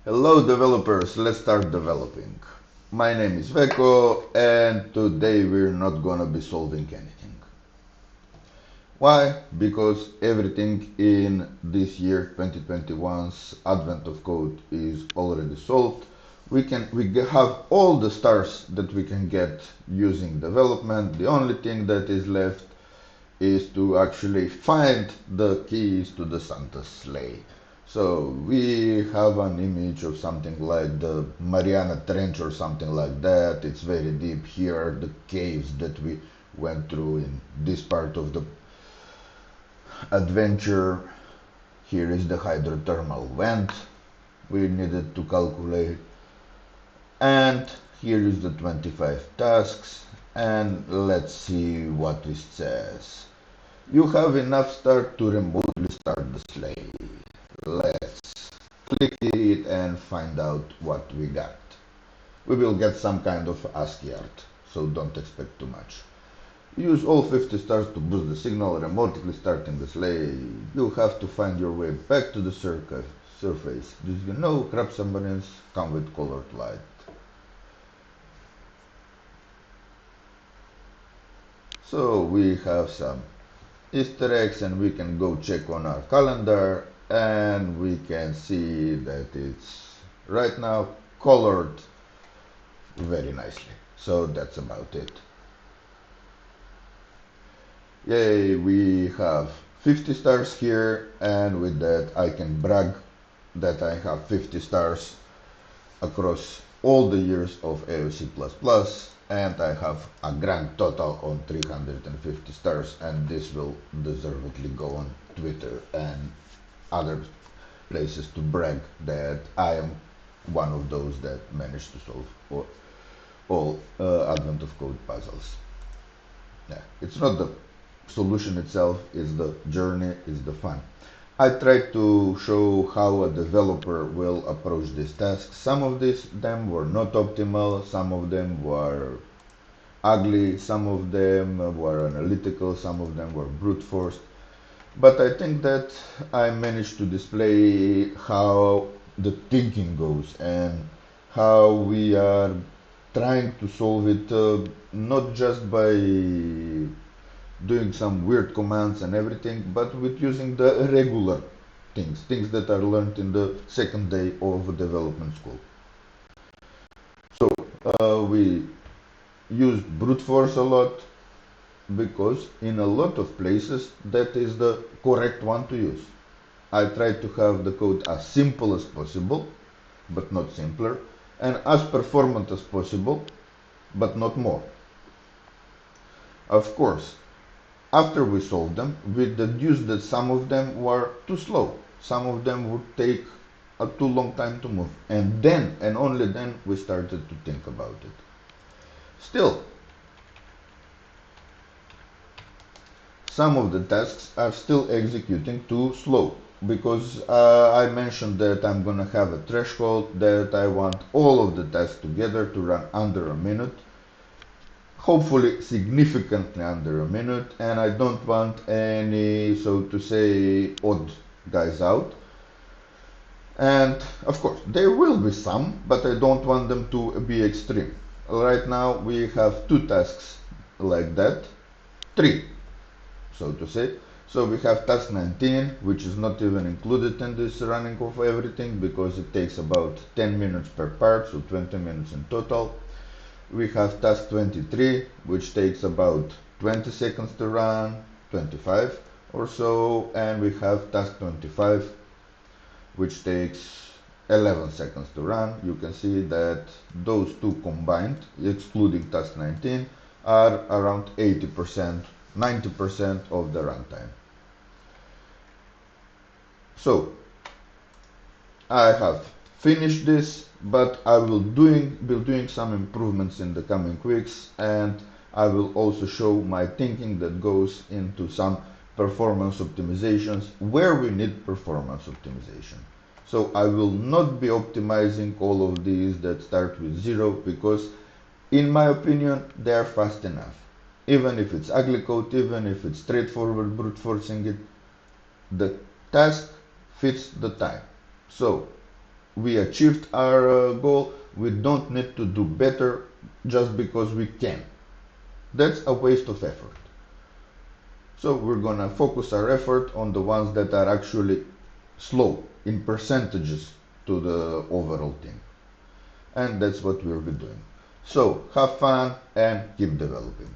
Hello developers, let's start developing. My name is Veko and today we're not gonna be solving anything. Why? Because everything in this year 2021's Advent of Code is already solved. We have all the stars that we can get using development. The only thing that is left is to actually find the keys to the Santa's sleigh. So we have an image of something like the Mariana Trench or something like that. It's very deep here, the caves that we went through in this part of the adventure. Here is the hydrothermal vent we needed to calculate. And here is the 25 tasks. And let's see what it says. You have enough start to remotely start the sleigh. Let's click it and find out what we got. We will get some kind of ASCII art, so don't expect too much. Use all 50 stars to boost the signal, remotely starting the sleigh. You'll have to find your way back to the surface. Did you know crab submarines come with colored light? So we have some Easter eggs and we can go check on our calendar and we can see that it's right now colored very nicely. So that's about it. Yay, we have 50 stars here, and with that I can brag that I have 50 stars across all the years of AOC++, and I have a grand total on 350 stars, and this will deservedly go on Twitter and other places to brag that I am one of those that managed to solve all Advent of Code puzzles. Yeah, it's not the solution itself, it's the journey, it's the fun. I tried to show how a developer will approach this task. Some of them were not optimal, some of them were ugly, some of them were analytical, some of them were brute forced. But I think that I managed to display how the thinking goes and how we are trying to solve it not just by doing some weird commands and everything, but with using the regular things that are learned in the second day of development school. So we used brute force a lot because in a lot of places that is the correct one to use. I tried to have the code as simple as possible, but not simpler, and as performant as possible, but not more. Of course, after we solved them, we deduced that some of them were too slow. Some of them would take a too long time to move. And then, and only then, we started to think about it. Still, some of the tasks are still executing too slow because I mentioned that I'm gonna have a threshold that I want all of the tasks together to run under a minute, hopefully significantly under a minute, and I don't want any, so to say, odd guys out. And of course, there will be some, but I don't want them to be extreme. Right now, we have two tasks like that, three, so to say. So we have task 19, which is not even included in this running of everything because it takes about 10 minutes per part, so 20 minutes in total. We have task 23, which takes about 20 seconds to run, 25 or so, and we have task 25, which takes 11 seconds to run. You can see that those two combined, excluding task 19, are around 80%, 90% of the runtime. So I have finished this, but I will be doing some improvements in the coming weeks, and I will also show my thinking that goes into some performance optimizations where we need performance optimization. So I will not be optimizing all of these that start with 0 because in my opinion they are fast enough. Even if it's ugly code, even if it's straightforward brute forcing it, the task fits the time. So we achieved our goal. We don't need to do better just because we can. That's a waste of effort. So we're gonna focus our effort on the ones that are actually slow in percentages to the overall thing. And that's what we'll be doing. So have fun and keep developing.